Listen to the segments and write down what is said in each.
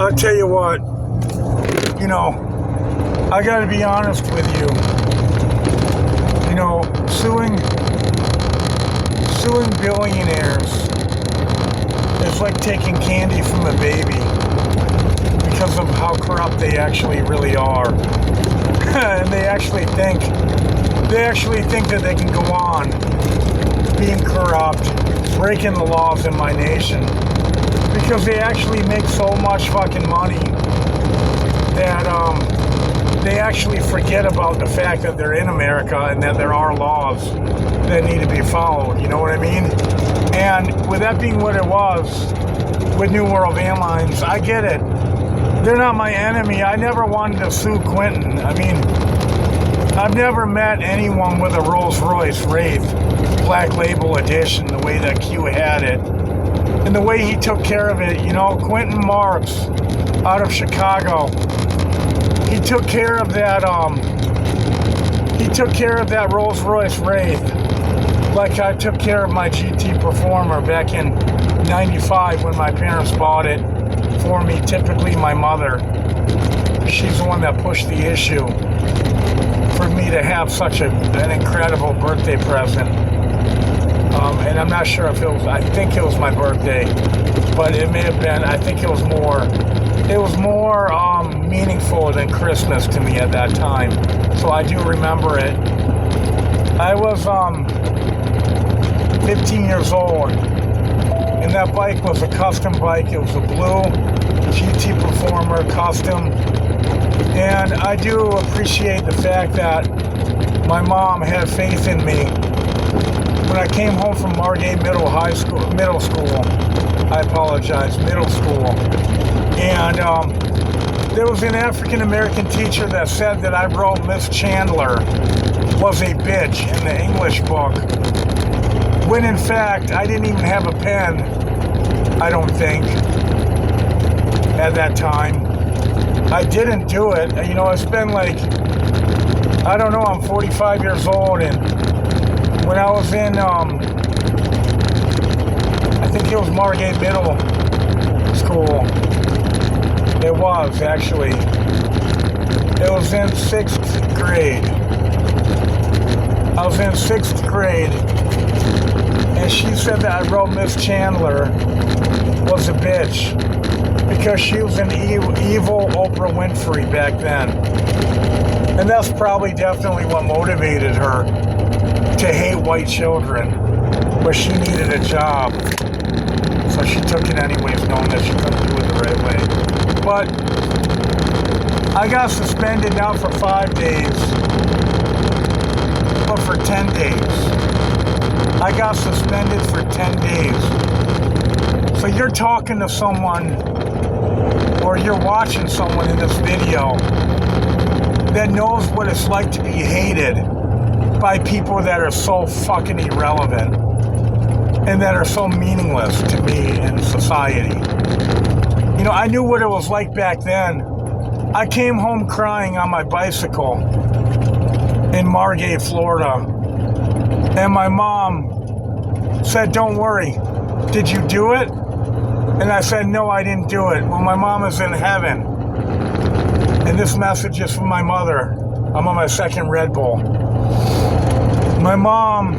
I'll tell you what, I gotta be honest with you. Suing billionaires is like taking candy from a baby because of how corrupt they actually really are. And they actually think that they can go on being corrupt, breaking the laws in my nation, because they actually make so much fucking money that they actually forget about the fact that they're in America and that there are laws that need to be followed, you know what I mean? And with that being what it was with New World Airlines, I get it. They're not my enemy. I never wanted to sue Quentin. I mean, I've never met anyone with a Rolls-Royce Wraith Black Label Edition the way that Q had it. And the way he took care of it, Quentin Marks out of Chicago, he took care of that Rolls-Royce Wraith like I took care of my GT Performer back in '95 when my parents bought it for me. Typically my mother, she's the one that pushed the issue for me to have such an incredible birthday present. And I'm not sure if I think it was my birthday, but it may have been. I think it was more meaningful than Christmas to me at that time. So I do remember it. I was 15 years old, and that bike was a custom bike. It was a blue GT Performer custom. And I do appreciate the fact that my mom had faith in me. When I came home from Margate middle school, and there was an African American teacher that said that I wrote Miss Chandler was a bitch in the English book, when in fact I didn't even have a pen, I don't think, at that time. I didn't do it. It's been like, I don't know, I'm 45 years old, and when I was in, I think it was Margate Middle School. It was, actually. It was in 6th grade. I was in 6th grade, and she said that I wrote Miss Chandler was a bitch because she was an evil Oprah Winfrey back then. And that's probably definitely what motivated her to hate white children, but she needed a job, so she took it anyways, knowing that she couldn't do it the right way. But I got suspended not for 5 days, but for 10 days. I got suspended for 10 days. So you're talking to someone, or you're watching someone in this video that knows what it's like to be hated by people that are so fucking irrelevant and that are so meaningless to me in society. I knew what it was like back then. I came home crying on my bicycle in Margate, Florida, and my mom said, "Don't worry, did you do it?" And I said, "No, I didn't do it." Well, my mom is in heaven, and this message is from my mother. I'm on my second Red Bull. My mom,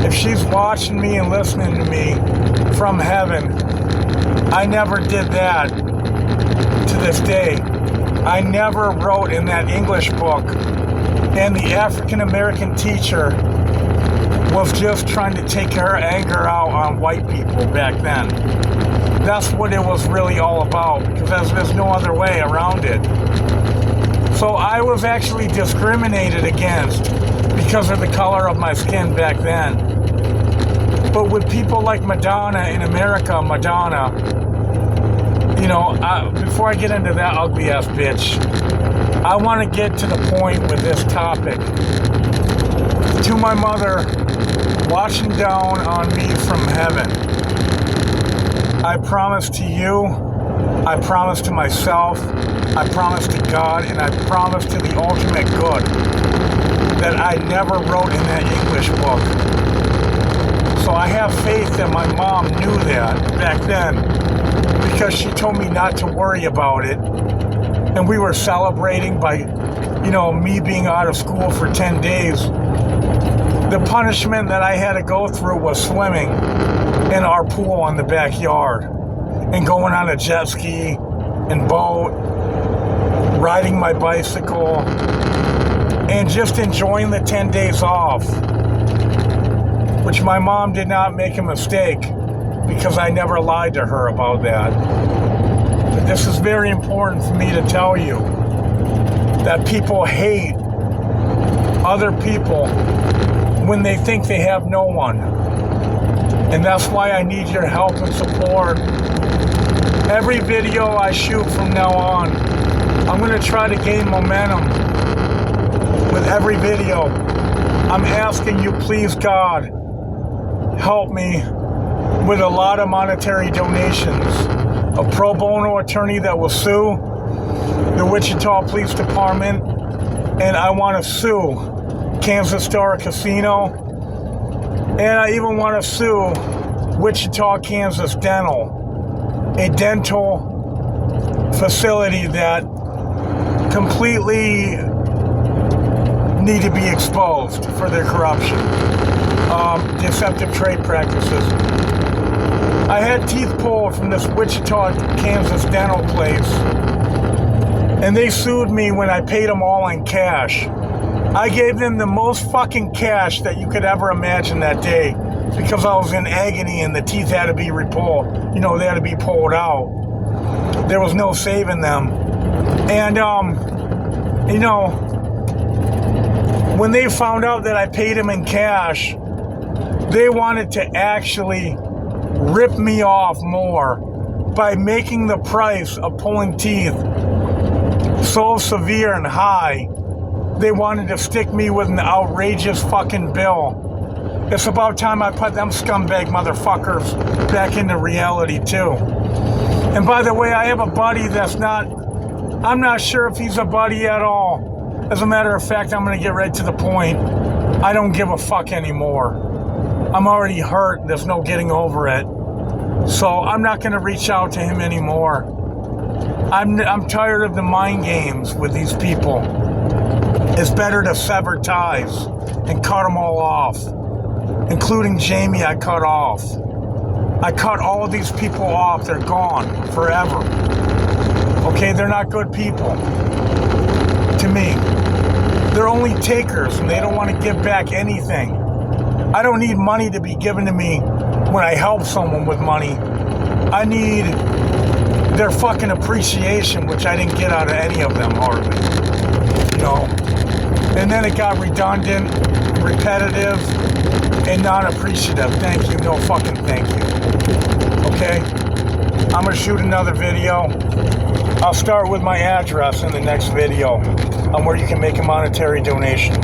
if she's watching me and listening to me from heaven, I never did that to this day. I never wrote in that English book, and the African American teacher was just trying to take her anger out on white people back then. That's what it was really all about, because there's no other way around it. So I was actually discriminated against because of the color of my skin back then. But with people like Madonna in America, before I get into that ugly ass bitch, I want to get to the point with this topic. To my mother, watching down on me from heaven, I promise to you, I promise to myself, I promise to God, and I promise to the ultimate good that I never wrote in that English book. So I have faith that my mom knew that back then, because she told me not to worry about it. And we were celebrating by, me being out of school for 10 days. The punishment that I had to go through was swimming in our pool in the backyard and going on a jet ski and boat, riding my bicycle, and just enjoying the 10 days off, which my mom did not make a mistake because I never lied to her about that. But this is very important for me to tell you that people hate other people when they think they have no one. And that's why I need your help and support. Every video I shoot from now on, I'm going to try to gain momentum with every video. I'm asking you, please, God, help me with a lot of monetary donations. A pro bono attorney that will sue the Wichita Police Department, and I want to sue Kansas Star Casino, and I even want to sue Wichita, Kansas Dental, a dental facility that completely need to be exposed for their corruption, deceptive trade practices. I had teeth pulled from this Wichita, Kansas dental place, and they sued me when I paid them all in cash. I gave them the most fucking cash that you could ever imagine that day because I was in agony and the teeth had to be repulled. They had to be pulled out. There was no saving them. And, when they found out that I paid them in cash, they wanted to actually rip me off more by making the price of pulling teeth so severe and high. They wanted to stick me with an outrageous fucking bill. It's about time I put them scumbag motherfuckers back into reality too. And by the way, I have a buddy I'm not sure if he's a buddy at all. As a matter of fact, I'm going to get right to the point. I don't give a fuck anymore. I'm already hurt. There's no getting over it. So I'm not going to reach out to him anymore. I'm tired of the mind games with these people. It's better to sever ties and cut them all off. Including Jamie, I cut off. I cut all of these people off. They're gone forever. Okay, they're not good people to me. They're only takers and they don't want to give back anything. I don't need money to be given to me when I help someone with money. I need their fucking appreciation, which I didn't get out of any of them hardly. And then it got redundant, repetitive, and non-appreciative. Thank you, no fucking thank you. Okay? I'm gonna shoot another video. I'll start with my address in the next video on where you can make a monetary donation.